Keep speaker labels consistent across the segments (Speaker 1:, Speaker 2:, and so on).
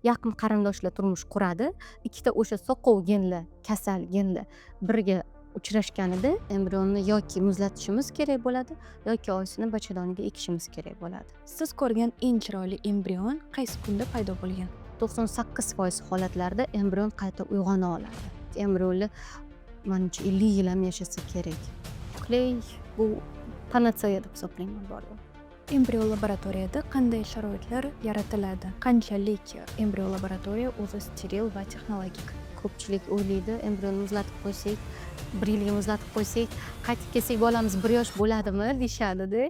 Speaker 1: yaqin qarindoshlar turmush quradi. Ikkita o'sha soqov genli, kasal genli birga uchrashganida embrionni yoki muzlatishimiz kerak bo'ladi, yoki oysini bachadoniga ekishimiz kerak bo'ladi.
Speaker 2: Siz ko'rgan eng chiroyli embrion qaysi kunda paydo bo'lgan?
Speaker 1: 98% holatlarda embrion qayta uyg'ona oladi. Embrionlar manimcha 50 yil ham yashasa kerak. Kley bu panatseya deb hisoblayman bor yo'q.
Speaker 2: Embrion laboratoriyada qanday sharoitlar yaratiladi? Qanchalik embrion laboratoriya o'zi steril va texnologik?
Speaker 1: Ko'pchilik o'ylaydi, embrionni muzlatib qo'ysak, 1 yilga muzlatib qo'ysak, qaytib kelsak bolamiz 1 yosh bo'ladimi deyishadi-da.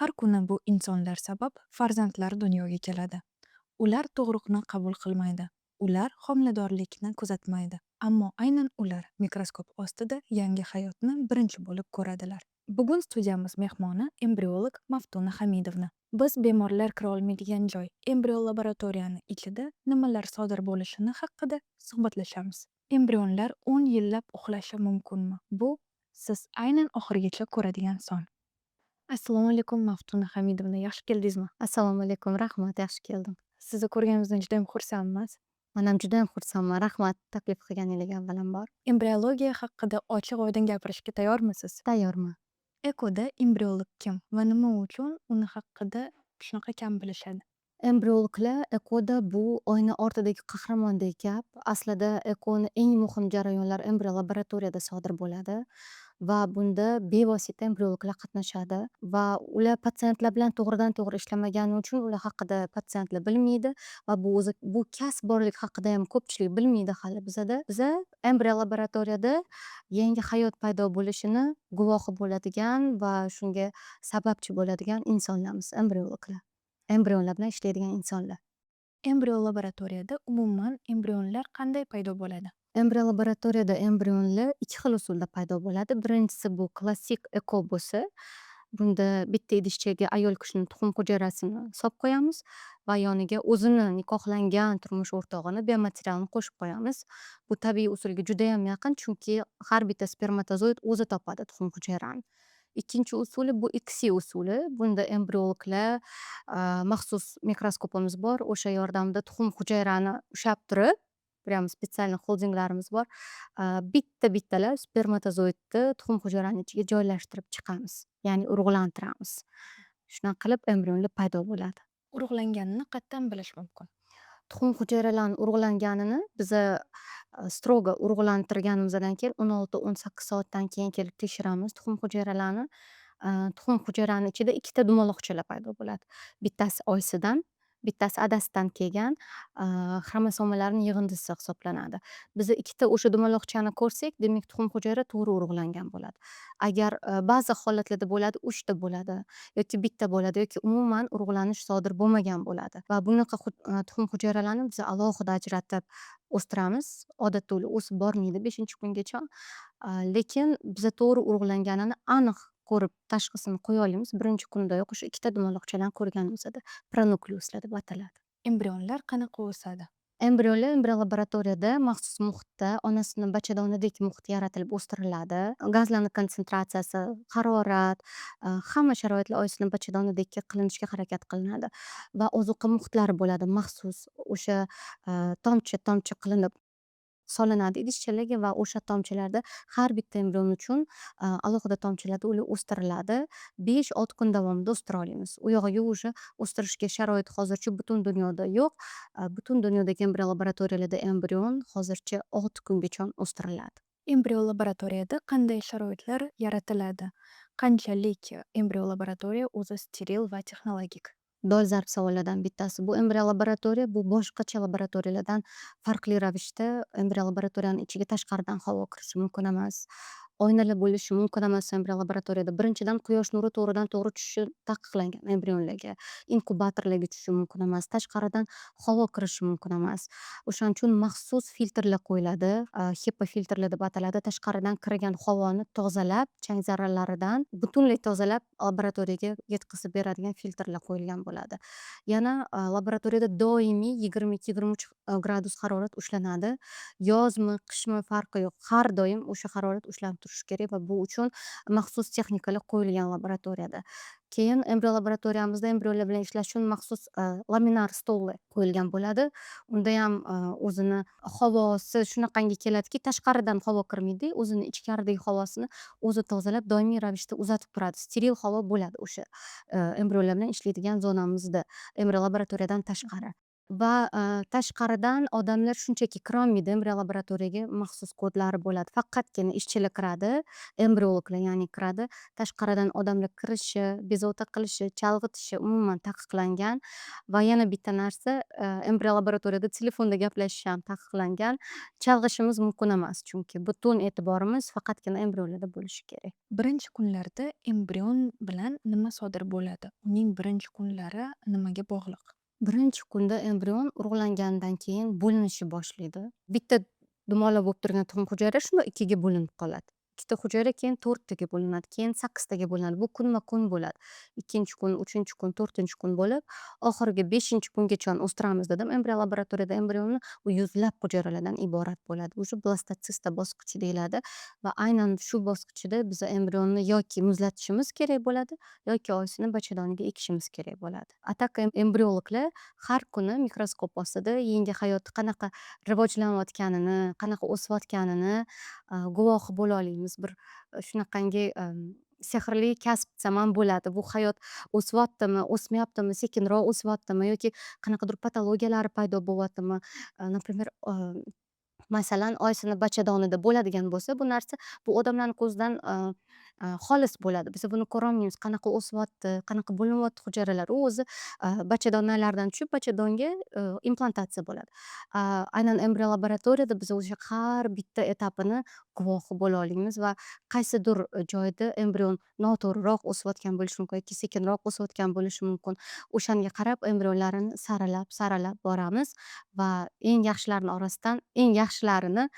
Speaker 2: Har kuni bu insonlar sabab farzandlar dunyoga keladi. Ular tug'ruqni qabul qilmaydi. Ular homiladorlikni kuzatmaydi. Ammo aynan ular mikroskop ostida yangi hayotni birinchi bo'lib ko'radilar. Bugun studiyamiz mehmoni embriolog Maftuna Hamidovna. Biz bemorlar kira olmaydigan joy embrion laboratoriyani ichida nimalar sodir bo'lishini haqida suhbatlashamiz. Embrionlar 10 yillab uxlashi mumkinmi? Bu siz aynan oxirigacha ko'radigan son. Assalomu alaykum Maftuna Hamidovna, yaxshi keldingizmi?
Speaker 1: Assalomu alaykum, rahmat, yaxshi keldim.
Speaker 2: Sizni ko'rganimizdan juda ham xursandmiz.
Speaker 1: Men ham juda ham xursandman. Rahmat taklif qilganingizga avvalambor.
Speaker 2: Embriologiya haqida ochiq oydin gapirishga tayyormisiz?
Speaker 1: Tayyorman.
Speaker 2: Ekoda embriolog kim va nima uchun uni haqida shunaqa kam bilishadi?
Speaker 1: Embriologlar ekoda bu oyna ortidagi qahramondek gap. Aslida ekoni eng muhim jarayonlar embrion laboratoriyada sodir bo'ladi va bunda bevosita embriologlar qatnashadi va ular patsientlar bilan to'g'ridan to'g'ri ishlamagani uchun ular haqida patsientlar bilmaydi va bu kasb borligi haqida ham ko'pchilik bilmaydi hali bizada. Biza embrion laboratoriyada yangi hayot paydo bo'lishini guvohi bo'ladigan va shunga sababchi bo'ladigan insonlarmiz, embriologlar. Embrionlar bilan ishlaydigan insonlar.
Speaker 2: Embrion laboratoriyada umuman embrionlar qanday paydo bo'ladi?
Speaker 1: Embrion laboratoriyada embrionlar ikki xil usulda paydo bo'ladi. Birinchisi bu klassik eko bo'lsa, bunda bitta idishchaga ayol kishining tuxum hujayrasini solib qo'yamiz va yoniga o'zini nikohlangan turmush o'rtog'ini biomaterialni qo'shib qo'yamiz. Bu tabiiy usulga juda ham yaqin, chunki har bitta spermatozoid o'zi topadi tuxum hujayrani. Ikkinchi usuli bu XY usuli. Bunda embriologlar maxsus mikroskopimiz bor. O'sha yordamida tuxum hujayrani ushlab turib, прям специальный xoldinglarimiz bor. Bitta-bittalab spermatozoidni tuxum hujayrani ichiga joylashtirib chiqamiz. Ya'ni urug'lantiramiz. Shunaqa qilib embrionlar paydo bo'ladi.
Speaker 2: Urug'langanini qayerdan bilish mumkin?
Speaker 1: Tuxum hujayralarni urug'langanini biza strogo urug'lantirganimizdan keyin 16-18 soatdan keyin kelib tekshiramiz tuxum hujayralarini. Tuxum hujayrani ichida ikkita dumaloqchalar paydo bo'ladi. Bittasi oysidan, bittasi adasidan kelgan xromosomalarning yig'indisi hisoblanadi. Biza ikkita o'sha dumaloqchani ko'rsak, demak tuxum hujayra to'g'ri urug'langan bo'ladi. Agar ba'zi holatlarda bo'ladi, 3 ta bo'ladi yoki bitta bo'ladi yoki umuman urug'lanish sodir bo'lmagan bo'ladi. Va bunaqa tuxum hujayralarini biz alohida ajratib o'stiramiz. Odatda ular o'sib bormaydi 5-kungacha. Lekin biza to'g'ri urug'langanini aniq ko'rib tashxisini qo'ya olamiz. Birinchi kundayoq o'sha ikkita dumaloqchalarni ko'rganimizda pronukleuslar deb ataladi.
Speaker 2: Embrionlar qanaqa o'sadi?
Speaker 1: Embrionlar embrion laboratoriyada maxsus muhitda onasini bachadonidek muhit yaratilib o'stiriladi. Gazlarni konsentratsiyasi, harorat, hamma sharoitlar oyisini bachadonidek qilinishga harakat qilinadi va ozuqa muhitlari bo'ladi maxsus. O'sha tomchi qilinib solinadi idishchalarga va o'sha tomchilarda har bitta embrion uchun alohida tomchilarda ular o'stiriladi. 5-6 kun davomida o'stira olamiz. U yog'iga уже o'stirishga sharoit hozircha butun dunyoda yo'q. Butun dunyodagi embrion laboratoriyalarda embrion hozircha 6 kungacha o'stiriladi.
Speaker 2: Embrion laboratoriyada qanday sharoitlar yaratiladi? Qanchalik embrion laboratoriya o'zi steril va texnologik?
Speaker 1: Dolzarb savollardan bittasi. Bu embrion laboratoriya bu boshqacha laboratoriyalardan farqli ravishda embrion laboratoriyani ichiga tashqaridan havo kirishi mumkin emas. Oynalar bo'lishi mumkin emas embrion laboratoriyada. Birinchidan quyosh nuri to'g'ridan to'g'ri tushishi taqiqlangan embrionlarga. Inkubatorlarga tushishi mumkin emas. Tashqaridan havo kirishi mumkin emas. O'shaning uchun maxsus filtrlar qo'yiladi. HEPA filtrlar deb ataladi. Tashqaridan kirgan havoni tozalab, chang zarralaridan butunlay tozalab laboratoriyaga yetkazib beradigan filtrlar qo'yilgan bo'ladi. Yana laboratoriyada doimiy 22-23 gradus harorat ushlanadi. Yozmi, qishmi farqi yo'q. Har doim o'sha harorat ushlanib turishi turishi kerak va bu uchun maxsus texnikalar qo'yilgan laboratoriyada. Keyin embrion laboratoriyamizda embrionlar bilan ishlash uchun maxsus laminar stollar qo'yilgan bo'ladi. Undayam o'zini havosi shunaqangi keladiki, tashqaridan havo kirmaydi, o'zini ichkaridagi havosini o'zi tozalab, doimiy ravishda uzatib turadi. Steril havo bo'ladi o'sha embrionlar bilan ishlaydigan zonamizda, embrion laboratoriyadan tashqari. Va tashqaridan odamlar shunchaki kirolmaydi embrion laboratoriyaga, maxsus kodlari bo'ladi. Faqatgina ishchilar kiradi, embriologlar ya'ni kiradi. Tashqaridan odamlar kirishi, bezovta qilishi, chalg'itishi umuman taqiqlangan. Va yana bitta narsa, embrion laboratoriyada telefonda gaplashish ham taqiqlangan. Chalg'ishimiz mumkin emas, chunki butun e'tiborimiz faqatgina embrionlarda bo'lishi kerak.
Speaker 2: Birinchi kunlarda embrion bilan nima sodir bo'ladi? Uning birinchi kunlari nimaga bog'liq?
Speaker 1: Birinchi kunda embrion urug'langanidan keyin bo'linishni boshlaydi. Bitta dumaloq bo'lib turgan tuxum hujayra shundoq ikkiga bo'linib qoladi. Ikkita hujayra keyin to'rttaga bo'linadi, keyin sakkiztaga bo'linadi. Bu kunma-kun bo'ladi. Ikkinchi kun, uchinchi kun, to'rtinchi kun bo'lib, oxirgi beshinchi kungacha o'stiramiz dedim. Embrion laboratoriyada embrionni u yuzlab hujayralardan iborat bo'ladi. O'sha blastotista bosqichi deyiladi va aynan shu bosqichida biz embrionni yoki muzlatishimiz kerak bo'ladi yoki oysini bachadoniga ekishimiz kerak bo'ladi. Atak embriologlar har kuni mikroskop ostida yangi hayot qanaqa rivojlanayotganini, qanaqa o'sayotganini guvohi bo'la olamiz. Bir shunaqangi sehrli kasb desam ham bo'ladi. Bu hayot o'syaptimi, o'smayaptimi, sekinroq o'syaptimi yoki qanaqadir patologiyalari paydo bo'lyaptimi. Например, masalan, oysini bachadonida bo'ladigan bo'lsa, bu narsa bu odamlarni ko'zidan xolis bo'ladi. Biz buni ko'rolmaymiz. Qanaqa o'syapti, qanaqa bo'linyapti hujayralar. U o'zi bachadonlardan tushib, bachadonga implantatsiya bo'ladi. Aynan embrion laboratoriyada biz o'sha har bitta etapini guvohi bo'la olamiz va qaysidir joyda embrion noto'g'riroq o'sayotgan bo'lishi mumkin yoki sekinroq o'sayotgan bo'lishi mumkin. O'shanga qarab embrionlarini saralab boramiz va eng yaxshilarini orasidan eng yaxshilarini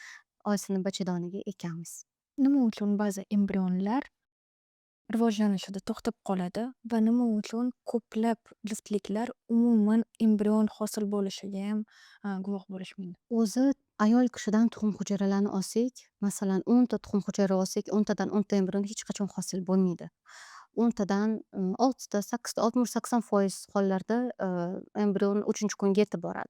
Speaker 1: oysini bachadoniga ekamiz.
Speaker 2: Nima uchun ba'zi embrionlar rivojlanishida to'xtab qoladi va nima uchun ko'plab juftliklar umuman embrion hosil bo'lishiga ham guvoh bo'lishmaydi?
Speaker 1: O'zi ayol kishidan tuxum hujayralarini olsak, masalan, 10 ta tuxum hujayra olsak, 10 tadan 10 ta embrion hech qachon hosil bo'lmaydi. 10 tadan 6 ta, 8 ta, 60-80% hollarda embrion 3-kunga yetib boradi.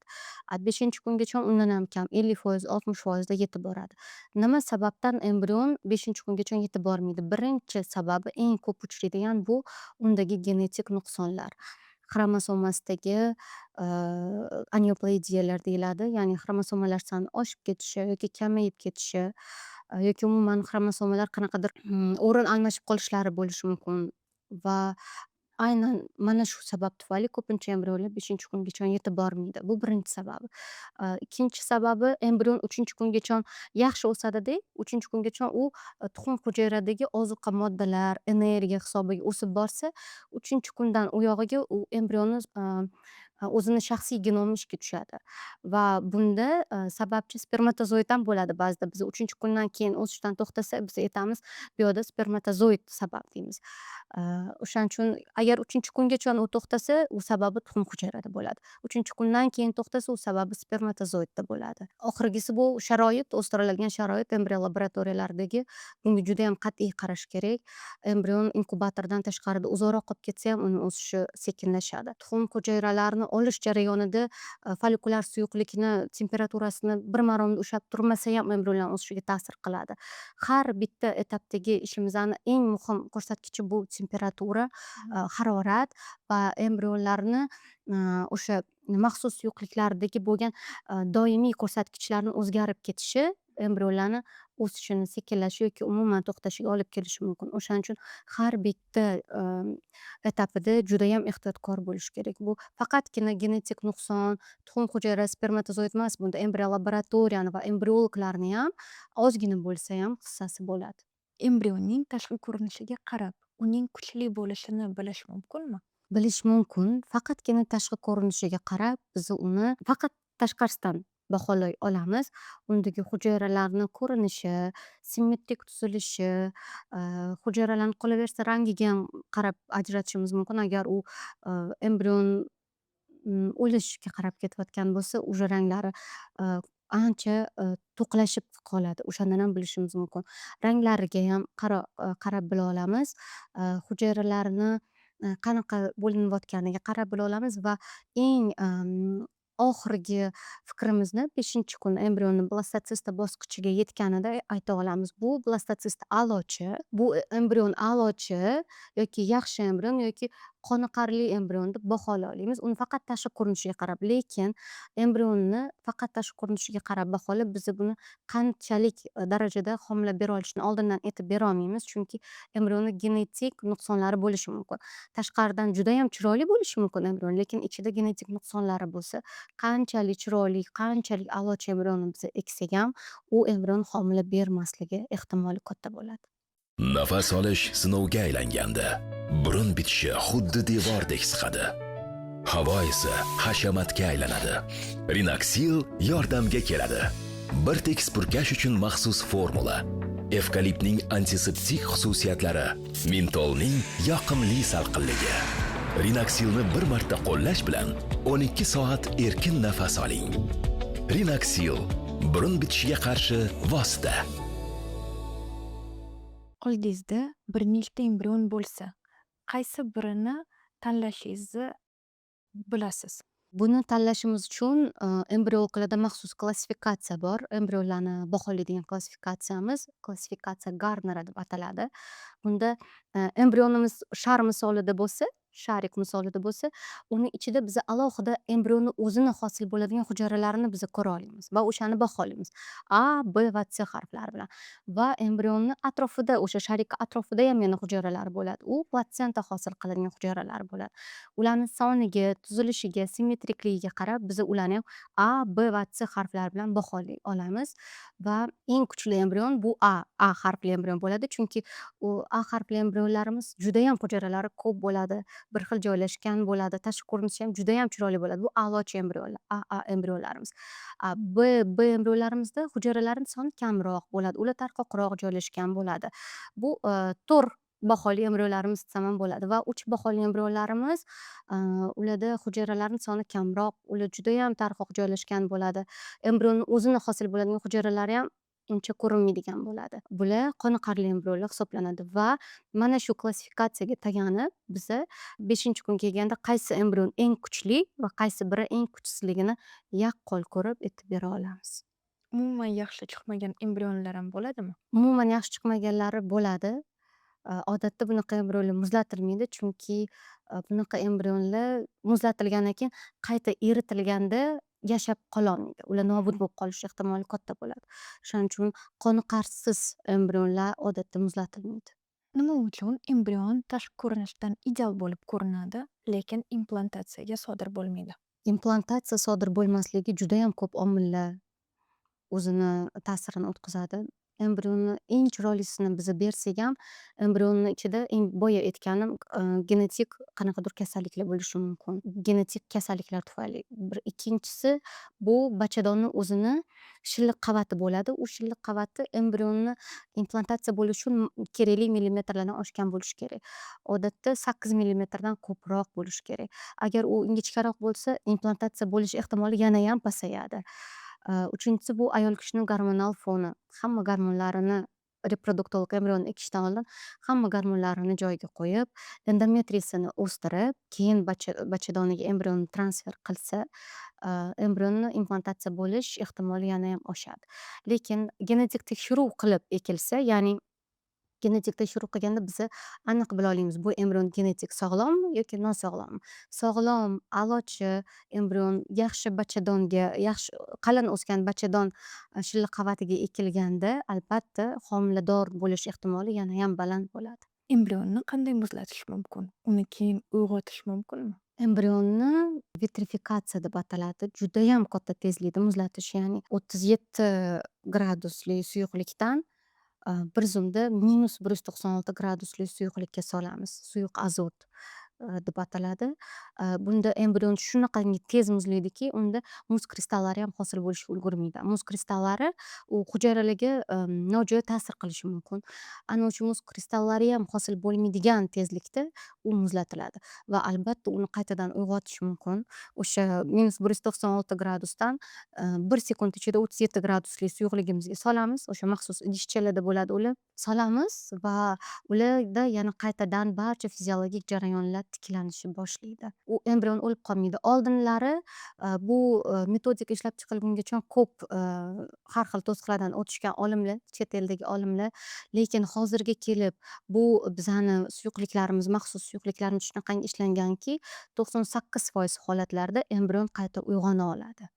Speaker 1: 5-kungacha undan ham kam, 50%, 60% da yetib boradi. Nima sababdan embrion 5-kungacha yetib bormaydi? Birinchi sababi eng ko'p uchraydigan bu undagi genetik nuqsonlar. Xromosomasidagi aneuploidiyalar deyiladi. Ya'ni xromosomalar soni oshib ketishi yoki kamayib ketishi yoki umuman xromosomalar qanaqadir o'rin almashib qolishlari bo'lishi mumkin va aynan mana shu sabab tufayli ko'pincha embrionlar 5-kungacha yetib bormaydi. Bu birinchi sababi. Ikkinchi sababi embrion 3-kungacha yaxshi o'sadida, 3-kungacha u tuxum hujayradagi ozuqa moddalar, energiya hisobiga o'sib borsa, 3-kundan u yog'iga u embrionni o'zini shaxsiy genomi ishga tushadi va bunda sababchi spermatozoid ham bo'ladi ba'zida. Biz 3-kundan keyin o'sishdan to'xtasa, biz aytamiz bu yoqda spermatozoid sabab deymiz. O'shaning uchun agar 3-kungacha u to'xtasa, u sababi tuxum hujayrada bo'ladi. 3-kundan keyin to'xtasa, u sababi spermatozoidda bo'ladi. Oxirgisi bu sharoit, o'stirilgan sharoit embrion laboratoriyalaridagi bunga juda ham qat'iy qarash kerak. Embrion inkubatordan tashqarida uzoqroq qolib ketsa ham uni o'sishi sekinlashadi. Tuxum hujayralarini olish jarayonida follikulyar suyuqlikni temperaturasini bir maromda ushlab turmasa ham embrionlar o'sishiga ta'sir qiladi. Har bitta etapdagi ishimizni eng muhim ko'rsatkichi bu temperatura, harorat va embrionlarni o'sha maxsus suyuqliklardagi bo'lgan doimiy ko'rsatkichlarni o'zgarib ketishi embrionlarni o'sishini sekinlashishi yoki umuman to'xtashiga olib kelishi mumkin. O'shaning uchun har bitta etapida judayam ehtiyotkor bo'lish kerak. Bu faqatgina genetik nuqson, tuxum hujayra, spermatozoid emas, bunda embrion laboratoriyani va embriologlarni ham ozgina bo'lsa ham hissasi bo'ladi.
Speaker 2: Embrionning tashqi ko'rinishiga qarab, uning kuchli bo'lishini bilish mumkinmi?
Speaker 1: Bilish mumkin. Faqatgina tashqi ko'rinishiga qarab biz uni faqat tashqarisidan baholay olamiz. Undagi hujayralarni ko'rinishi, simmetrik tuzilishi, hujayralarni qolaversa rangiga ham qarab ajratishimiz mumkin. Agar u embrion o'lishga qarab ketayotgan bo'lsa, уже ranglari ancha to'qlashib qoladi. O'shandan ham bilishimiz mumkin. Ranglarigayam qarab bila olamiz. Hujayralarni qanaqa bo'linayotganiga qarab bila olamiz va eng oxirgi fikrimizni 5-kun embrionni blastotsista bosqichiga yetganida ayta olamiz. Bu blastotsist a'lochi, bu embrion a'lochi yoki yaxshi embrion yoki qoniqarli embrion deb baholay olamiz. Uni faqat tashqi ko'rinishiga qarab. Lekin embrionni faqat tashqi ko'rinishiga qarab baholab, biz buni qanchalik darajada homila bera olishini oldindan aytib bera olmaymiz. Chunki embrionni genetik nuqsonlari bo'lishi mumkin. Tashqaridan judayam chiroyli bo'lishi mumkin embrion, lekin ichida genetik nuqsonlari bo'lsa, qanchalik chiroyli, qanchalik a'lochi embrionni biz eksak ham, u embrion homila bermasligi ehtimoli katta bo'ladi.
Speaker 3: Nafas olish sinovga aylangandi. Burun bitishi xuddi devordek siqadi. Havo esa hashamatga aylanadi. Rinaxil yordamga keladi. Bir tekis purkash uchun maxsus formula. Evkaliptning antiseptik xususiyatlari, mentolning yoqimli salqinligi. Rinaxilni bir marta qo'llash bilan 12 soat erkin nafas oling. Rinaxil burun bitishiga qarshi vosita.
Speaker 2: Oldingizda bir nechta embrion bo'lsa, qaysi birini tanlashingizni bilasiz?
Speaker 1: Buni tanlashimiz uchun embriologiyalarda maxsus klassifikatsiya bor. Embrionlarni baholaydigan klassifikatsiya Garnera deb ataladi. Bunda embrionimiz shar misolida bo'lsa, sharik misolida bo'lsa, uni ichida biz alohida embrionni o'zini hosil bo'ladigan hujayralarini biz ko'ra olamiz va o'shani baholaymiz. A, B va C harflari bilan. Va embrionni atrofida, o'sha sharikka atrofida ham yana hujayralar bo'ladi. U platsenta hosil qiladigan hujayralar bo'ladi. Ularni soniga, tuzilishiga, simmetrikligiga qarab biz ularni ham A, B va C harflari bilan baholay olamiz va eng kuchli embrion bu A harfli embrion bo'ladi. Chunki u A harfli embrionlarimiz judayam hujayralari ko'p bo'ladi, bir xil joylashgan bo'ladi, tashqi ko'rinishi ham judayam chiroyli bo'ladi. Bu a'lochi embrionlar, A embrionlarimiz. B embrionlarimizda hujayralarning soni kamroq bo'ladi, ular tarqoqroq joylashgan bo'ladi. Bu to'r baholi embrionlarimiz desam ham bo'ladi va uch baholi embrionlarimiz ularda hujayralarning soni kamroq, ular judayam tarqoq joylashgan bo'ladi. Embrionni o'zini hosil bo'ladigan hujayralari ham uncha ko'rinmaydigan bo'ladi. Bular qoniqarli embrionlar hisoblanadi va mana shu klassifikatsiyaga tayanib biza 5-kun kelganda qaysi embrion eng kuchli va qaysi biri eng kuchsizligini yaqqol ko'rib aytib bera olamiz.
Speaker 2: Umuman yaxshi chiqmagan embrionlar ham bo'ladimi?
Speaker 1: Umuman yaxshi chiqmaganlari bo'ladi. Odatda bunaqa embrionlar muzlatilmaydi, chunki bunaqa embrionlar muzlatilgandan keyin qayta eritilganda yashab qololmaydi. Ular nobud bo'lib qolish ehtimoli katta bo'ladi. Shuning uchun qoniqarsiz embrionlar odatda muzlatilmaydi.
Speaker 2: Nima uchun embrion tashqi ko'rinishdan ideal bo'lib ko'rinadi, lekin implantatsiyaga sodir bo'lmaydi?
Speaker 1: Implantatsiya sodir bo'lmasligi judayam ko'p omillar o'zini ta'sirini o'tkazadi. Embrionni eng chiroylisini biza bersak ham, embrionni ichida eng boya aytganim genetik qanaqadir kasalliklar bo'lishi mumkin. Genetik kasalliklar tufayli. Ikkinchisi bu bachadonni o'zini shilliq qavati bo'ladi. U shilliq qavati embrionni implantatsiya bo'lishi uchun kerakli millimetrlardan oshgan bo'lishi kerak. Odatda 8 millimetrdan ko'proq bo'lishi kerak. Agar u ingichkaroq bo'lsa, implantatsiya bo'lish ehtimoli yanayam pasayadi. Uchinchisi bu ayol kishining gormonal foni. Hamma gormonlarini reproduktolog embrionni ekishdan oldin hamma gormonlarini joyiga qo'yib, endometriyasini o'stirib, keyin bachadoniga embrionni transfer qilsa, embrionni implantatsiya bo'lish ehtimoli yanayam oshadi. Lekin genetik tekshiruv qilib ekilsa, ya'ni genetik tekshiruv qilganda biza aniq bila olamiz, bu embrion genetik sog'lommi yoki nosog'lommi. Sog'lom, a'lochi embrion yaxshi bachadonga, yaxshi qalin o'sgan bachadon shilliq qavatiga ekilganda albatta homilador bo'lish ehtimoli yanayam baland bo'ladi.
Speaker 2: Embrionni qanday muzlatish mumkin? Uni keyin uyg'otish mumkinmi?
Speaker 1: Embrionni vitrifikatsiya deb ataladi. Judayam katta tezlikda muzlatish, ya'ni 37 gradusli suyuqlikdan bir zumda -196 gradusli suyuqlikka solamiz. Suyuq azot. deb ataladi. Bunda embrion shunaqangi tez muzlaydiki, unda muz kristallari ham hosil bo'lishga ulgurmaydi. Muz kristallari u hujayralarga nojo'ya ta'sir qilishi mumkin. Ana o'sha muz kristallari ham hosil bo'lmaydigan tezlikda u muzlatiladi va albatta uni qaytadan uyg'otish mumkin. O'sha -196 gradusdan 1 sekund ichida 37 gradusli suyuqligimizga solamiz. O'sha maxsus idishchalarda bo'ladi ular. Solamiz va ularda yana qaytadan barcha fiziologik jarayonlar tiklanishi boshlaydi. U embrion o'lib qolmaydi. Oldinlari bu metodika ishlab chiqilgungacha ko'p har xil to'siqlardan o'tishgan olimlar, chet eldagi olimlar, lekin hozirga kelib bu bizani suyuqliklarimiz, maxsus suyuqliklarimiz shunaqangi ishlanganki, 98% holatlarda embrion qayta uyg'ona oladi.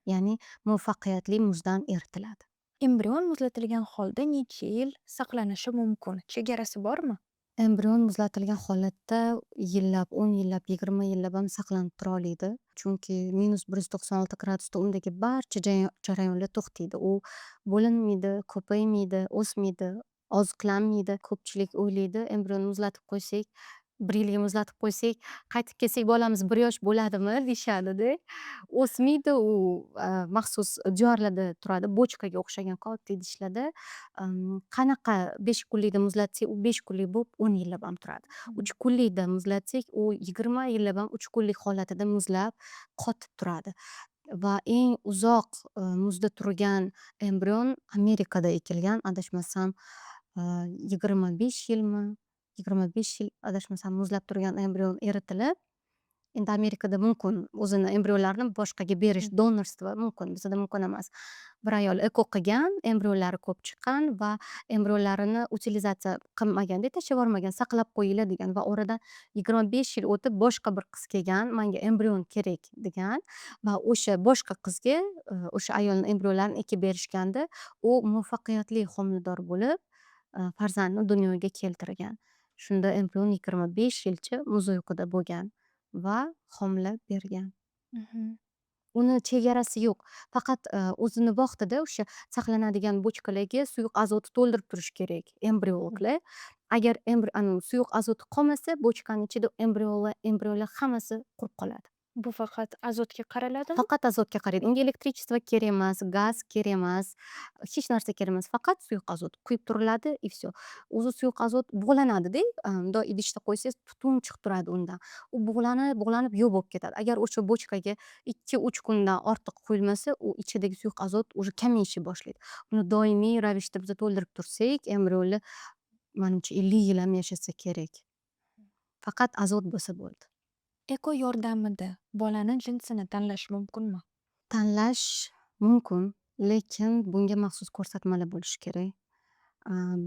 Speaker 1: Ya'ni muvaffaqiyatli muzdan eritiladi.
Speaker 2: Embrion muzlatilgan holda necha yil saqlanishi mumkin? Chegarasi bormi?
Speaker 1: Embrion muzlatilgan holatda yillab, 10 yillab, 20 yillab ham saqlanib tura oladi. Chunki -196 gradusda undagi barcha jarayonlar to'xtaydi. U bo'linmaydi, ko'paymaydi, o'smaydi, oziqlanmaydi. Ko'pchilik o'ylaydi, embrionni muzlatib qo'ysak, 1 yilga muzlatib qo'ysak, qaytib kelsak bolamiz 1 yosh bo'ladimi deyishadi-da. O'smaydi u maxsus diyorlarda turadi, bochkaga o'xshagan oddiy idishlarda. Qanaqa 5 kunlikda muzlatsak, u 5 kunlik bo'lib 10 yillab ham turadi. 3 kunlikda muzlatsak, u 20 yillab ham 3 kunlik holatida muzlab qotib turadi. Va eng uzoq muzda turgan embrion Amerikada ekilgan, adashmasam 25 yilmi, 25 yil adashmasam muzlab turgan embrion eritilib, endi Amerikada mumkin o'zini embrionlarini boshqaga berish, donorство mumkin, bizada mumkin emas. Bir ayol eko qilgan, embrionlari ko'p chiqqan va embrionlarini utilizatsiya qilmaganda, tashlab yubormagan, saqlab qo'yinglar degan va oradan 25 yil o'tib boshqa bir qiz kelgan, "Menga embrion kerak" degan va o'sha boshqa qizga o'sha ayolni embrionlarini ekib berishganda, u muvaffaqiyatli homilador bo'lib, farzandni dunyoga keltirgan. Shunda embrion 25 yilcha muz uyquda bo'lgan va homila bergan.
Speaker 2: Mhm.
Speaker 1: Uni chegarasi yo'q. Faqat o'zini vaqtida o'sha saqlanadigan bochkalarga suyuq azot to'ldirib turish kerak embriologlar. Agar suyuq azot qolmasa, bochkani ichida embrionlar hammasi qurib qoladi.
Speaker 2: Bu faqat azotga qaraladimi?
Speaker 1: Faqat azotga qaraydi. Unga elektrichество kerak emas, gaz kerak emas, hech narsa kerak emas. Faqat suyuq azot quyib turiladi и всё. O'zi suyuq azot bug'lanadi-da, bundoq idishda qo'ysangiz tutun chiqib turadi undan. U bug'lanib yo'q bo'lib ketadi. Agar o'sha bochkaga 2-3 kundan ortiq quyilmasa, u ichidagi suyuq azot уже kamayishni boshlaydi. Uni doimiy ravishda biz to'ldirib tursak, embrionlar manimcha 50 yil ham yashasa kerak. Faqat azot bo'lsa bo'ldi.
Speaker 2: Eko yordamida bolani jinsini tanlash mumkinmi?
Speaker 1: Tanlash mumkin, lekin bunga maxsus ko'rsatmalar bo'lishi kerak.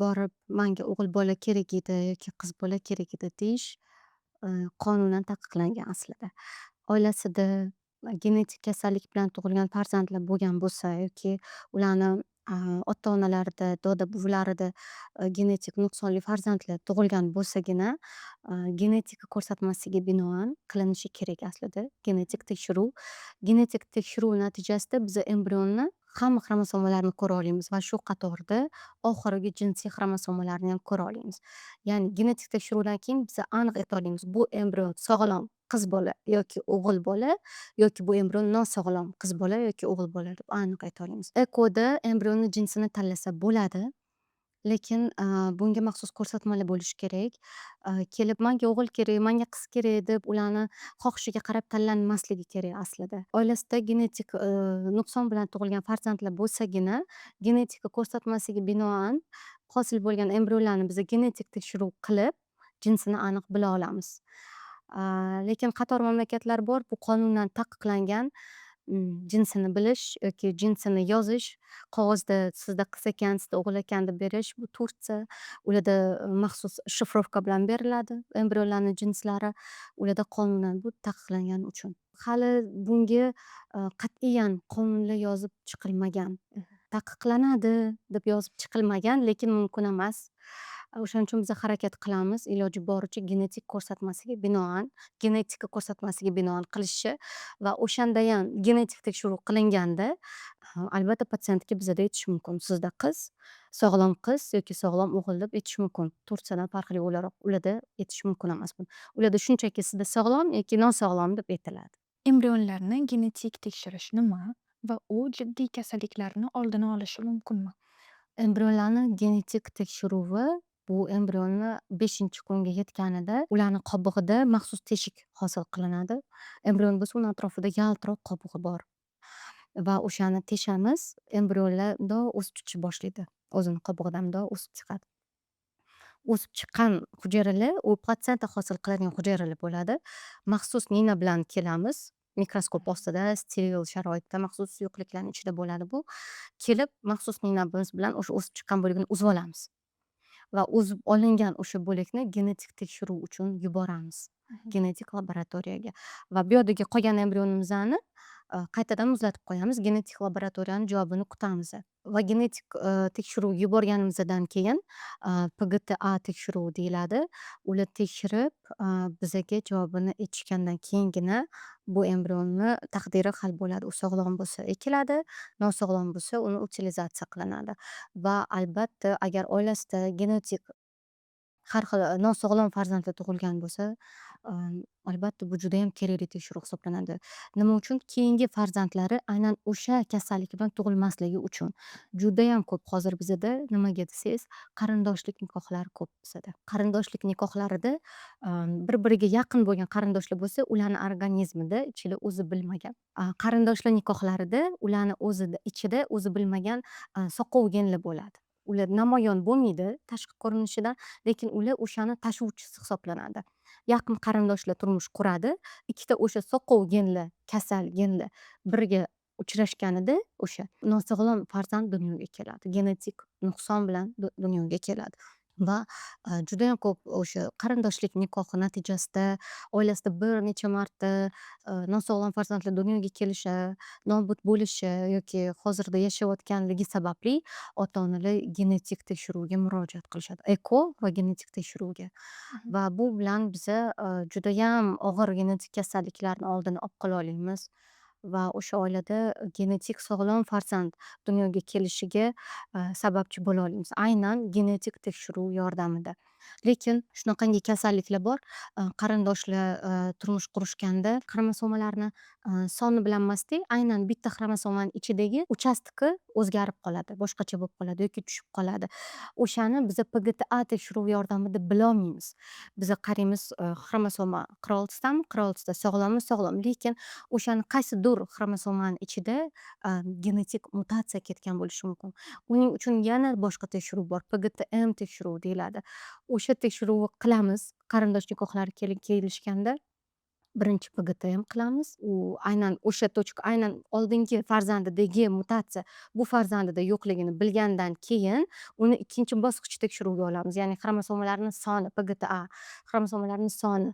Speaker 1: Borib "Menga o'g'il bola kerak edi" yoki "Qiz bola kerak edi" deyish qonunan taqiqlangan aslida. Oilasida genetik kasallik bilan tug'ilgan farzandlar bo'lgan bo'lsa yoki ularni ota-onalarida, doda-buvilarida genetik nuqsonli farzandlar tug'ilgan bo'lsagina genetika ko'rsatmasiga binoan qilinishi kerak aslida genetik tekshiruv. Genetik tekshiruv natijasida biz embrionni hamma xromosomalarni ko'ra olamiz va shu qatorda oxirgi jinsiy xromosomalarni ham ko'ra olamiz. Ya'ni genetik tekshiruvdan keyin biz aniq ayta olamiz, bu embrion sog'lom qiz bola yoki o'g'il bola yoki bu embrion nosog'lom qiz bola yoki o'g'il bola deb aniq ayta olamiz. Ekoda embrionni jinsini tanlasa bo'ladi, lekin bunga maxsus ko'rsatmalar bo'lishi kerak. Kelib "Menga o'g'il kerak, menga qiz kerak" deb ularni xohishiga qarab tanlanmasligi kerak aslida. Oilasida genetik nuqson bilan tug'ilgan farzandlar bo'lsagina, genetika ko'rsatmasiga binoan hosil bo'lgan embrionlarni biz genetik tekshiruv qilib, jinsini aniq bila olamiz. Lekin qator mamlakatlar bor, bu qonunan taqiqlangan jinsini bilish yoki jinsini yozish, qog'ozda sizda qiz ekan, sizda o'g'il ekan deb berish, bu Tursiya. Ularda maxsus shifrovka bilan beriladi embrionlarni jinslari. Ularda qonunan bu taqiqlangani uchun. Hali bunga qat'iyan qonunlar yozib chiqilmagan. Taqiqlanadi deb yozib chiqilmagan, lekin mumkin emas. O'shaning uchun biza harakat qilamiz iloji boricha genetika ko'rsatmasiga binoan qilishni va o'shandayam genetik tekshiruv qilinganda, albatta patsientga bizada aytish mumkin. Sizda sog'lom qiz yoki sog'lom o'g'il deb aytish mumkin. Tursiyadan farqli o'laroq ularda aytish mumkin emas buni. Ularda shunchaki sizda sog'lom yoki nosog'lom deb aytiladi.
Speaker 2: Embrionlarni genetik tekshirish nima va u jiddiy kasalliklarni oldini olishi mumkinmi?
Speaker 1: Embrionlarni genetik tekshiruvi bu embrionni 5-kunga yetganida ularni qobig'ida maxsus teshik hosil qilinadi. Embrion bo'lsa uni atrofida yaltiroq qobig'i bor va o'shani teshamiz. Embrionlar mundoq o'sib chiqishni boshlaydi. O'zini qobig'idan mundoq o'sib chiqadi. O'sib chiqqan hujayralar u platsenta hosil qiladigan hujayralar bo'ladi. Maxsus nina bilan kelamiz. Mikroskop ostida steril sharoitda maxsus suyuqliklarni ichida bo'ladi bu. Kelib maxsus ninamiz bilan o'sha o'sib chiqqan bo'ligini uzib olamiz va uzib olingan o'sha bo'lakni genetik tekshiruv uchun yuboramiz genetik laboratoriyaga va bu yerdagi qolgan embrionimizni qaytadan muzlatib qo'yamiz. Genetik laboratoriyani javobini kutamiz va genetik tekshiruv yuborganimizdan keyin PGTA tekshiruvi deyiladi. Ular tekshirib bizaga javobini aytishgandan keyingina bu embrionni taqdiri hal bo'ladi. U sog'lom bo'lsa ekiladi, nosog'lom bo'lsa uni utilizatsiya qilinadi va albatta agar oilasida genetik har xil nosog'lom farzandlar tug'ilgan bo'lsa, albatta bu judayam kerakli tekshiruv hisoblanadi. Nima uchun? Keyingi farzandlari aynan o'sha kasallik bilan tug'ilmasligi uchun. Judayam ko'p hozir bizada nimaga desangiz, qarindoshlik nikohlari ko'p bizada. Qarindoshlik nikohlarida bir-biriga yaqin bo'lgan qarindoshlar bo'lsa, ularni organizmida ichida o'zi bilmagan. Qarindoshlar nikohlarida ularni o'zida ichida o'zi bilmagan soqov genlar bo'ladi. Ular namoyon bo'lmaydi tashqi ko'rinishidan, lekin ular o'shani tashuvchisi hisoblanadi. Yaqin qarindoshlar turmush quradi. Ikkita o'sha soqov genlar, kasal genlar birga uchrashganida o'sha nosog'lom farzand dunyoga keladi. Genetik nuqson bilan dunyoga keladi. Va judayam ko'p o'sha qarindoshlik nikohi natijasida oilasida bir necha marta nosog'lom farzandlar dunyoga kelishi, nobud bo'lishi yoki hozirda yashayotganligi sababli ota-onalar genetik tekshiruvga murojaat qilishadi. Eko va genetik tekshiruvga. Va bu bilan biza judayam og'ir genetik kasalliklarni oldini olib qola olamiz va o'sha oilada genetik sog'lom farzand dunyoga kelishiga sababchi bo'la olamiz. Aynan genetik tekshiruv yordamida. Lekin shunaqangi kasalliklar bor, qarindoshlar turmush qurishganda xromosomalarni soni bilan emasda, aynan bitta xromosomani ichidagi uchastki o'zgarib qoladi, boshqacha bo'lib qoladi yoki tushib qoladi. O'shani biza PGTA tekshiruvi yordamida bilolmaymiz. Biza qaraymiz, xromosoma 46tami? 46ta sog'lommi? Sog'lom. Lekin o'shani qaysidir xromosomani ichida genetik mutatsiya ketgan bo'lishi mumkin. Uning uchun yana boshqa tekshiruv bor. PGTM tekshiruvi deyiladi. O'sha tekshiruvni qilamiz. Qarindosh nikohlari kelishganda birinchi PGTM qilamiz. U aynan o'sha tochka aynan oldingi farzandidagi mutatsiya bu farzandida yo'qligini bilgandan keyin uni ikkinchi bosqich tekshiruvga olamiz. Ya'ni xromosomalarni soni, PGTA xromosomalarni soni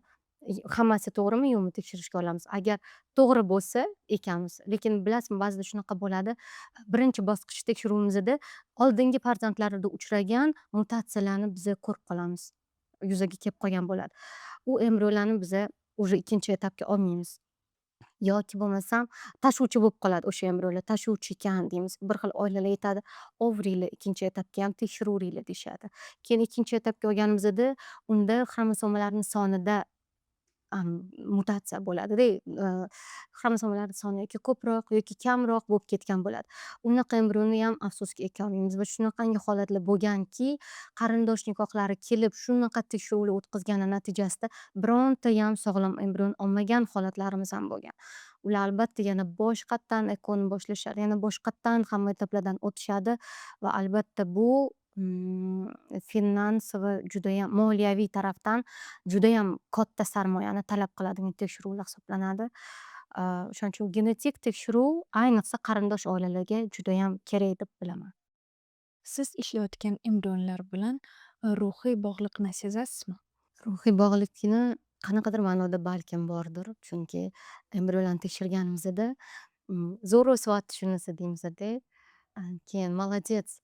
Speaker 1: hammasi to'g'rimi yo'qmi tekshirishga olamiz. Agar to'g'ri bo'lsa ekamiz. Lekin bilasizmi, ba'zida shunaqa bo'ladi. Birinchi bosqich tekshiruvimizda oldingi farzandlarida uchragan mutatsiyalarni biza ko'rib qolamiz. Yuzaga kelib qolgan bo'ladi. U embrionlarni biza уже ikkinchi etapga olmaymiz. Yoki bo'lmasam tashuvchi bo'lib qoladi o'sha embrionlar. Tashuvchi ekan deymiz. Bir xil oilalar aytadi, "Ovringlar ikkinchi etapga ham tekshiravringlar" deyishadi. Keyin ikkinchi etapga olganimizda unda xromosomalarni sonida mutatsiya bo'ladida, xromosomalarni soni yoki ko'proq yoki kamroq bo'lib ketgan bo'ladi. Unaqa embrionni ham afsuski eka olmaymiz va shunaqangi holatlar bo'lganki, qarindosh nikohlari kelib shunaqa tekshiruvlar o'tkazgani natijasida birontayam sog'lom embrion olmagan holatlarimiz ham bo'lgan. Ular albatta yana boshqatdan ekoni boshlashadi, yana boshqatdan hamma etaplardan o'tishadi va albatta bu finansiy judayam moliyaviy tarafdan judayam katta sarmoyani talab qiladigan tekshiruvlar hisoblanadi. O'shaning uchun genetik tekshiruv ayniqsa qarindosh oilalarga judayam kerak deb bilaman.
Speaker 2: Siz ishlayotgan embrionlar bilan ruhiy bog'liqni sezasizmi?
Speaker 1: Ruhiy bog'liqlikni qanaqadir ma'noda balkim bordir. Chunki embrionlarni tekshirganimizda zo'r o'syapti shunisi deymizda. Keyin молодец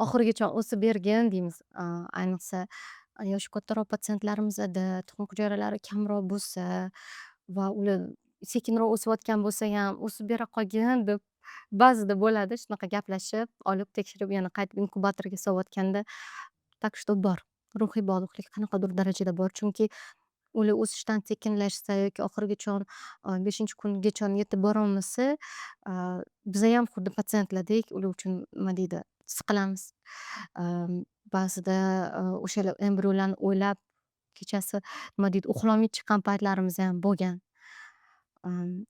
Speaker 1: oxirigacha o'sib bergin deymiz. Ayniqsa, yoshi kattaroq patsientlarimizda tuxum hujayralari kamroq bo'lsa va ular sekinroq o'sayotgan bo'lsayam o'sib bera qolgin deb ba'zida bo'ladi shunaqa gaplashib, olib tekshirib yana qaytib inkubatorga solayotganda так что bor. Ruhiy bog'liqlik qanaqadir darajada bor. Chunki ular o'sishdan sekinlashsa yoki oxirigacha 5-kungacha yetib borolmasa, bizayam xuddi patsientlardek ular uchun nima deydi, siqilamiz. Ba'zida o'sha embrionlarni o'ylab kechasi nima deydi, uxlolmay chiqqan paytlarimizam bo'lgan.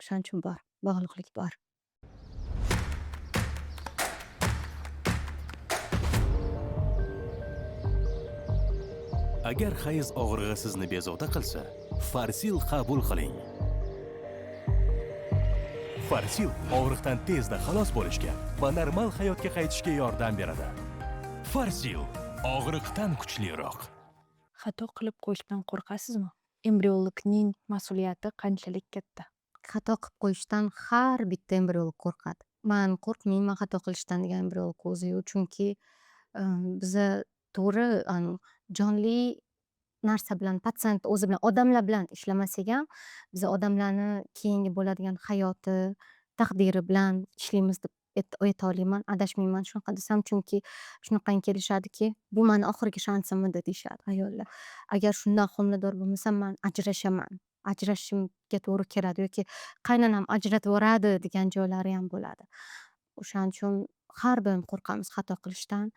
Speaker 1: Shuning uchun bor, bog'liqlik bor.
Speaker 4: Agar hayz og'rig'i sizni bezovta qilsa, Farsil qabul qiling. Farsil og'riqdan tezda xalos bo'lishga va normal hayotga qaytishga yordam beradi. Farsil og'riqdan kuchliroq.
Speaker 2: Xato qilib qo'yishdan qo'rqasizmi? Embriologning mas'uliyati qanchalik katta?
Speaker 1: Xato qilib qo'yishdan har bitta embriolog qo'rqadi. Man qo'rqmayman xato qilishdan degan embriolog o'zi yo'q. Chunki biza to'g'ri jonli narsa bilan, patsient o'zi bilan, odamlar bilan ishlamasak ham, biza odamlarni keyingi bo'ladigan hayoti, taqdiri bilan ishlaymiz deb ayta olaman, adashmayman shunaqa desam. Chunki shunaqangi kelishadiki, bu mani oxirgi shansimidi deyishadi ayollar. Agar shundan homilador bo'lmasam man ajrashaman. Ajrashishimga to'g'ri keladi yoki qaynonam ajratib yuboradi degan joylari ham bo'ladi. O'shaning uchun har doim qo'rqamiz xato qilishdan.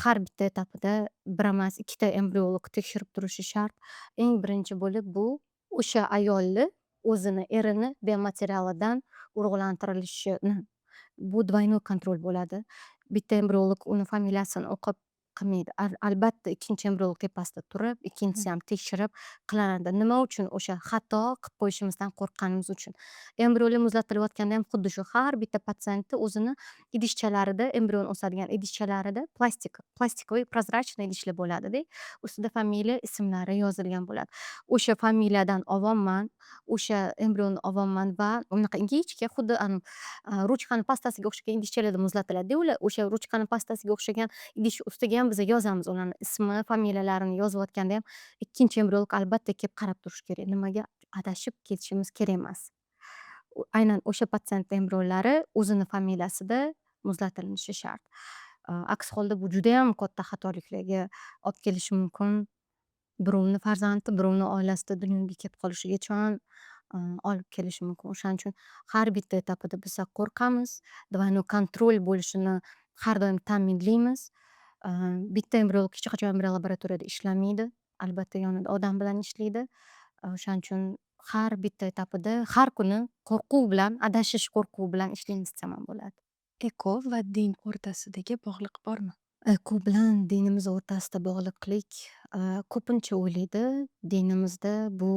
Speaker 1: Har bitta etapida bir emas, ikkita embriolog tekshirib turishi shart. Eng birinchi bo'lib bu o'sha ayolni o'zini erini biomaterialidan urug'lantirilishini, bu двойной kontrol bo'ladi. Bitta embriolog uni familiyasini o'qib qilmaydi. Albatta ikkinchi embriolog tepasida turib, ikkinchisi ham tekshirib qilinadi. Nima uchun? O'sha xato qilib qo'yishimizdan qo'rqqanimiz uchun. Embrionlar muzlatilayotganda ham xuddi shu har bitta patsientni o'zini idishchalarida, embrion o'sadigan idishchalarida plastikoviy прозрачный idishlar bo'ladida, ustida familiya ismlari yozilgan bo'ladi. O'sha familiyadan olganman, o'sha embrionni olganman va unaqa ingichka xuddi ruchkani pastasiga o'xshagan idishchalarda muzlatiladi ular. O'sha ruchkani pastasiga o'xshagan idish ustiga ham biz yozamiz ularni ismi, familiyalarini yozayotganda ham ikkinchi embriolog albatta kelib qarab turishi kerak. Nimaga adashib ketishimiz kerak emas. Aynan o'sha patsient embrionlari o'zini familiyasida muzlatilinishi shart. Aks holda bu judayam katta xatoliklarga olib kelishi mumkin. Birovni farzandi, birovni oilasida dunyoga kelib qolishigacha olib kelishi mumkin. O'shaning uchun har bitta etapida biz qo'rqamiz. Двойной kontrol bo'lishini har doim ta'minlaymiz. Bitta embriolog hech qachon laboratoriyada ishlamaydi. Albatta yonida odam bilan ishlaydi. O'shaning uchun har bitta etapida, har kuni qo'rquv bilan, adashish qo'rquvi bilan ishlaymiz desam ham bo'ladi.
Speaker 2: Eko va din o'rtasidagi bog'liq bormi?
Speaker 1: Eko bilan dinimiz o'rtasida bog'liqlik ko'pincha o'ylaydi. Dinimizda bu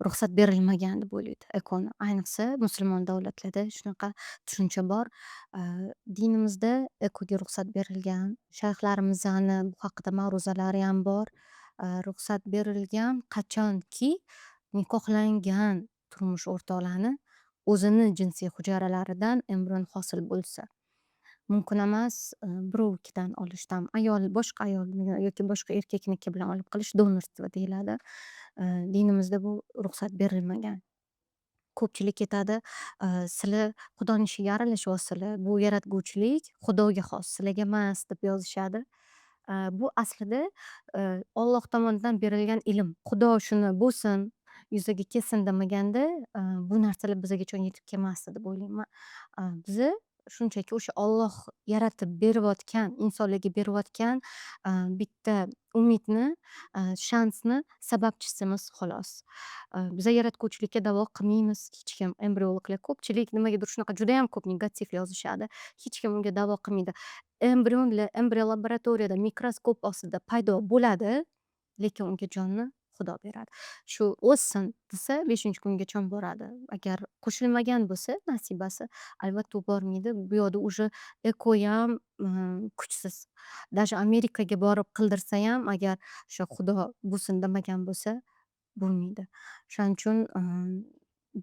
Speaker 1: ruxsat berilmagan deb o'ylaydi ekoni. Ayniqsa musulmon davlatlarda shunaqa tushuncha bor. Dinimizda ekoga ruxsat berilgan. Shayxlarimizni bu haqida ma'ruzalari ham bor. Ruxsat berilgan qachonki nikohlangan turmush o'rtoqlarni o'zini jinsiy hujayralaridan embrion hosil bo'lsa. Mumkin emas birovnikidan olishdan, boshqa ayol yoki boshqa erkakniki bilan olib qilish donorство deyiladi. Dinimizda bu ruxsat berilmagan. Ko'pchilik aytadi, sizlar Xudoning ishiga aralashyapsizlar, bu yaratguvchilik Xudoga xos, sizlarga emas deb yozishadi. Bu aslida Alloh tomonidan berilgan ilm. Xudo shuni bo'lsin, yuzaga kelsin demaganda bu narsalar bizgacha yetib kelmasdi deb o'ylayman. Biza shunchaki o'sha Alloh yaratib berayotgan, insonlarga berayotgan bitta umidni, shansni sababchisimiz xolos. Biza yaratguvchilikka da'vo qilmaymiz hech kim. Embriologlar ko'pchilik nimagadir shunaqa judayam ko'p negativ yozishadi. Hech kim unga da'vo qilmaydi. Embrion laboratoriyada mikroskop ostida paydo bo'ladi, lekin unga jonni Xudo beradi. Shu o'ssin desa 5-kungacha boradi. Agar qo'shilmagan bo'lsa nasibasi, albatta u bormaydi. Bu yoqda уже eko ham kuchsiz. Даже Amerikaga borib qildirsa ham agar o'sha Xudo bo'lsin demagan bo'lsa bo'lmaydi. Shuning uchun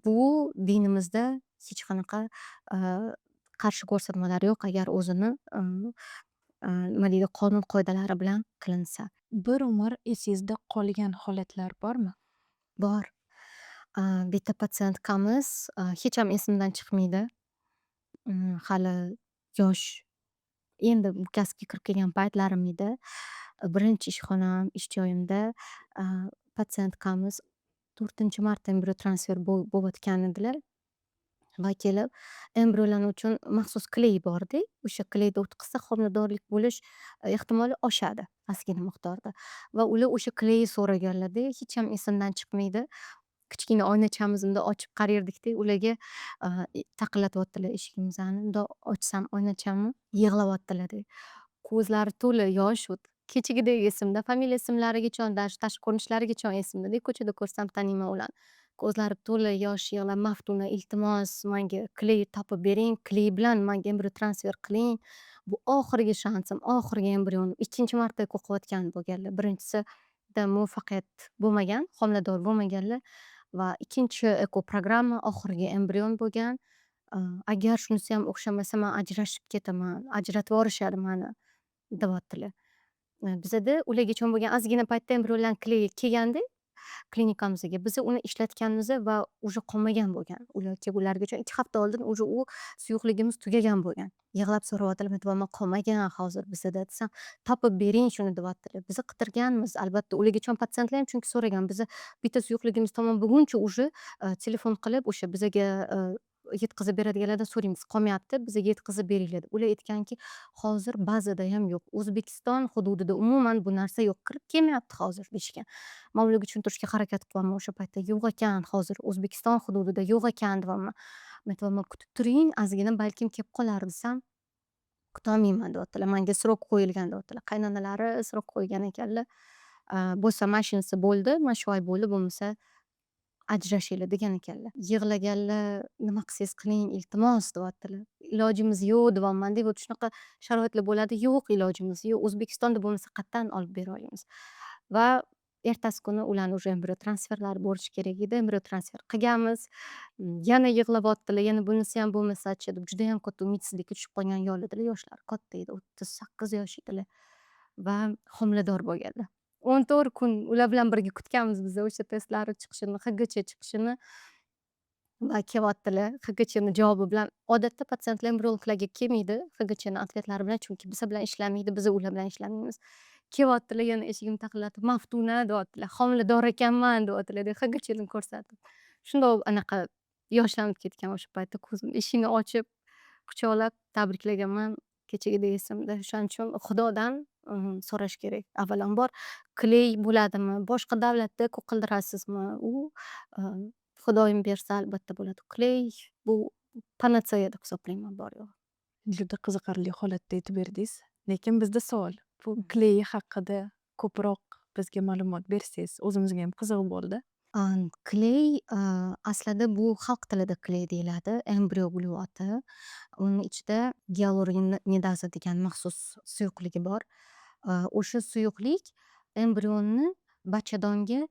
Speaker 1: bu dinimizda hech qanaqa qarshi ko'rsatmalar yo'q. Agar o'zini nima deydi, qonun qoidalari bilan qilinsa.
Speaker 2: Bir umr esingizda qolgan holatlar bormi?
Speaker 1: Bor. Bitta patsientkamiz, hech ham esimdan chiqmaydi. Hali yosh, endi bu kasbga kirib kelgan paytlarim edi. Birinchi ishxonam, ish joyimda, patsientkamiz 4-marta embrion transfer bo'layotgan edilar va kelib embrionlar uchun maxsus kley borda. O'sha kleyni o'tqizsa homiladorlik bo'lish ehtimoli oshadi ozgina miqdorda va ular o'sha kleyni so'raganlarda hech ham esimdan chiqmaydi. Kichkina oynachamizni bundoq ochib qarardikda, ularga taqillatyaptilar eshigimizni. Bundoq ochsam oynachamni, yig'layaptilarda. Ko'zlari to'la yosh. Kechagidek esimda. Familiya ismlarigacha, tashqi ko'rinishlarigacha esimda. Ko'chada ko'rsam taniyman ularni. Ko'zlari to'la yosh, yig'lab, "Maftuna, iltimos, menga kley topib bering. Kley bilan menga embrion transfer qiling. Bu oxirgi shansim, oxirgi embrionim." 2-marta qo'rqayotgan bo'lganlar. Birinchisida muvaffaqiyat bo'lmagan, homilador bo'lmaganlar va ikkinchi ekoprogramma oxirgi embrion bo'lgan. Agar shunisi ham o'xshamasa, men ajrashib ketaman, ajratib yuborishadi mani, deyaptilar. Bizada ulargacha bo'lgan ozgina paytda embrionlarni kleyi kelganda klinikamizga, biz uni ishlatganmiz va уже qolmagan bo'lgan. Ular kelgunlarigacha 2 hafta oldin уже u suyuqligimiz tugagan bo'lgan. Yig'lab so'rayaptilar, men aytyapman, qolmagan hozir bizada desam, topib bering shuni deyaptilar. Biz qidirganmiz, albatta ulargacha patsientlar ham chunki so'ragan. Biz bitta suyuqligimiz tamom bo'lguncha уже telefon qilib o'sha bizaga yetkazib beradiganlardan so'raymiz, qolmayapti, bizaga yetkazib beringlar deb. Ular aytganki, hozir bazada ham yo'q. O'zbekiston hududida umuman bu narsa yo'q, kirib kelmayapti hozir deyishgan. Men ularga tushuntirishga harakat qilyapman o'sha paytda. Yo'q ekan, hozir O'zbekiston hududida yo'q ekan deyapman. Men aytyapman, kutib turing, ozgina balkim kelib qolar desam, kutolmayman deyaptilar. Menga srok qo'yilgan deyaptilar. Qaynonalari srok qo'ygan ekanlar. Bo'lsa mashinasi bo'ldi, mana shu oy bo'ldi, bo'lmasa ajrashinglar degan ekanlar. Yig'laganlar, nima qilsangiz qiling, iltimos deyaptilar. Ilojimiz yo'q deyapman deb, shunaqa sharoitlar bo'ladi. Yo'q, ilojimiz yo'q. O'zbekistonda bo'lmasa qayerdan olib bera olamiz? Va ertasi kuni ularni уже embrion transferlari bo'lishi kerak edi. Embrion transfer qilganmiz. Yana yig'layaptilar, yana bunisi ham bo'lmasa-chi deb judayam katta umidsizlikka tushib qolgan yolidilar. Yoshlari katta edi, 38 yosh edilar va homilador bo'lganlar. 14 kun ular bilan birga kutganmiz biz o'sha testlari chiqishini, HGC chiqishini va kelyaptilar. HGCni javobi bilan odatda patsientlar embrionlarga kelmaydi, HGCni otvetlari bilan, chunki biz bilan ishlamaydi, biz ular bilan ishlamaymiz. Kelyaptilar, yana eshigimni taqillatib, "Maftuna" deyaptilar, "Homilador ekanman" deyaptilar deb HGCni ko'rsatib. Shundoq anaqa yoshlanib ketgan o'sha paytda ko'zim. Eshikni ochib, quchoqlab tabriklaganman. Kechagidek esimda. Shuning uchun Xudodan so'rash kerak. Avvalambor kley bo'ladimi? Boshqa davlatda qildirasizmi? U Xudoyim bersa albatta bo'ladi. Kley bu panatseya deb hisoblayman bor yo'g'i.
Speaker 2: Juda qiziqarli holatda aytib berdingiz. Lekin bizda savol. Bu kley haqida ko'proq bizga ma'lumot bersangiz, o'zimizga ham qiziq bo'ldi.
Speaker 1: Kley aslida bu xalq tilida kley deyiladi. Embrion glyuoti. Uni ichida gialuronidasa degan maxsus suyuqligi bor. O'sha suyuqlik embrionni bachadonga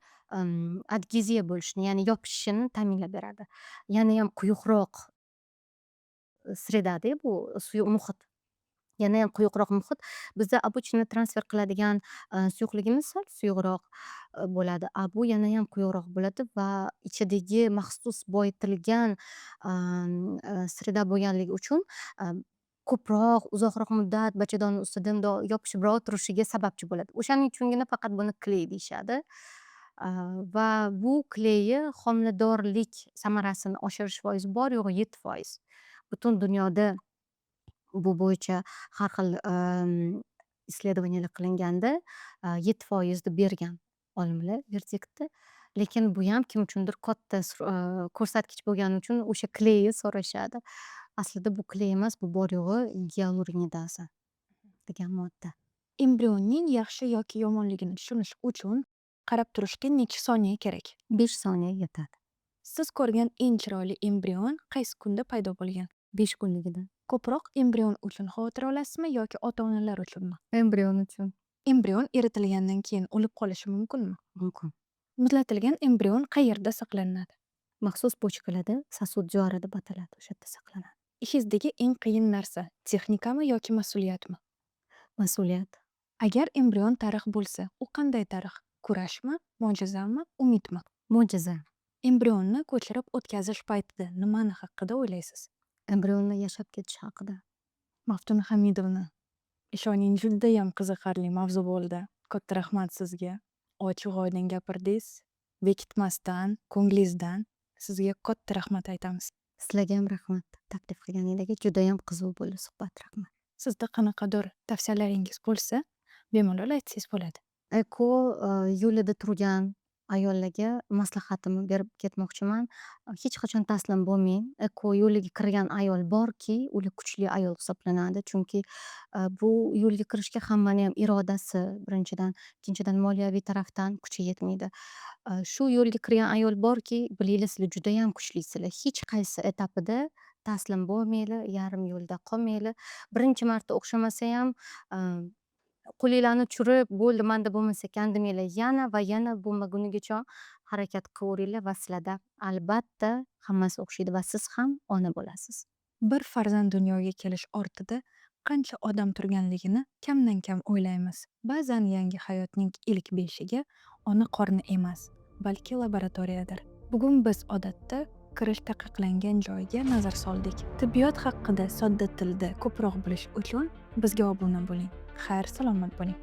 Speaker 1: adgeziya bo'lishini, ya'ni yopishishini ta'minlab beradi. Yanayam quyuqroq sredada bu muhit. Yanayam quyuqroq muhit. Bizda обычно transfer qiladigan suyuqligimiz sal suyuqroq bo'ladi. Bu yanayam quyuqroq bo'ladi va ichidagi maxsus boyitilgan sreda bo'lganligi uchun ko'proq, uzoqroq muddat bachadonni ustida bundoq yopishibroq turishiga sababchi bo'ladi. O'shaning uchungina faqat buni kley deyishadi. Va bu kleyni homiladorlik samarasini oshirish foizi bor yo'g'i 7%. Butun dunyoda bu bo'yicha har xil исследованиялар qilinganda 7% deb bergan olimlar verdiktni. Lekin bu ham kim uchundir katta ko'rsatkich bo'lgani uchun o'sha kleyni so'rashadi. Aslida bu kley emas, bu bor yo'g'i gialuronidasa degan modda.
Speaker 2: Embrionning yaxshi yoki yomonligini tushunish uchun qarab turishga necha soniya kerak?
Speaker 1: 5 soniya yetadi.
Speaker 2: Siz ko'rgan eng chiroyli embrion qaysi kunda paydo bo'lgan?
Speaker 1: 5 kunligida.
Speaker 2: Ko'proq embrion uchun xavotir olasizmi yoki ota-onalar uchunmi?
Speaker 1: Embrion uchun
Speaker 2: Embrion eritilgandan keyin o'lib qolishi mumkinmi?
Speaker 1: mumkin.
Speaker 2: Muzlatilgan embrion qayerda saqlanadi?
Speaker 1: Maxsus bochkalarda sasut jori deb ataladi, o'sha yerda saqlanadi.
Speaker 2: Ishingizdagi eng qiyin narsa texnikami yoki mas'uliyatmi?
Speaker 1: Mas'uliyat.
Speaker 2: Agar embrion tarix bo'lsa, u qanday tarix? Kurashmi, mo'jizami, umidmi?
Speaker 1: Mo'jiza.
Speaker 2: Embrionni ko'chirib o'tkazish paytida nimani haqida o'ylaysiz?
Speaker 1: Embrionni yashab ketishi haqida.
Speaker 2: Maftuna Hamidovna, ishoning judayam qiziqarli mavzu bo'ldi. Katta rahmat sizga. Ochiq oydin gapirdingiz. Bekitmasdan, ko'nglingizdan sizga katta rahmat aytamiz.
Speaker 1: Sizlarga ham rahmat. Taklif qilganingizga judayam qiziq bo'ldi suhbat. Rahmat.
Speaker 2: Sizda qanaqadir tavsiyalaringiz bo'lsa, bemalol aytsangiz bo'ladi.
Speaker 1: Eko yo'lida turgan ayollarga maslahatimni berib ketmoqchiman. Hech qachon taslim bo'lmang. Eko yo'liga kirgan ayol borki, ular kuchli ayol hisoblanadi. Chunki bu yo'lga kirishga hammani ham irodasi birinchidan, ikkinchidan moliyaviy tarafdan kuchi yetmaydi. Shu yo'lga kirgan ayol borki, bilinglar sizlar judayam kuchlisizlar. Hech qaysi etapida taslim bo'lmanglar, yarim yo'lda qolmanglar. Birinchi marta o'xshamasa ham qo'linglarni tushirib, bo'ldi manda bo'lmas ekan demanglar. Yana va yana bo'lmagunigacha harakat qilaveringlar va sizlarda albatta hammasi o'xshaydi va siz ham ona bo'lasiz.
Speaker 2: Bir farzand dunyoga kelish ortida qancha odam turganligini kamdan kam o'ylaymiz. Ba'zan yangi hayotning ilk beshiga ona qorni emas, balki laboratoriyadir. Bugun biz odatda kirish taqiqlangan joyga nazar soldik. Tibbiyot haqida sodda tilda ko'proq bilish uchun bizga obuna bo'ling. Xayr, salomat bo'ling.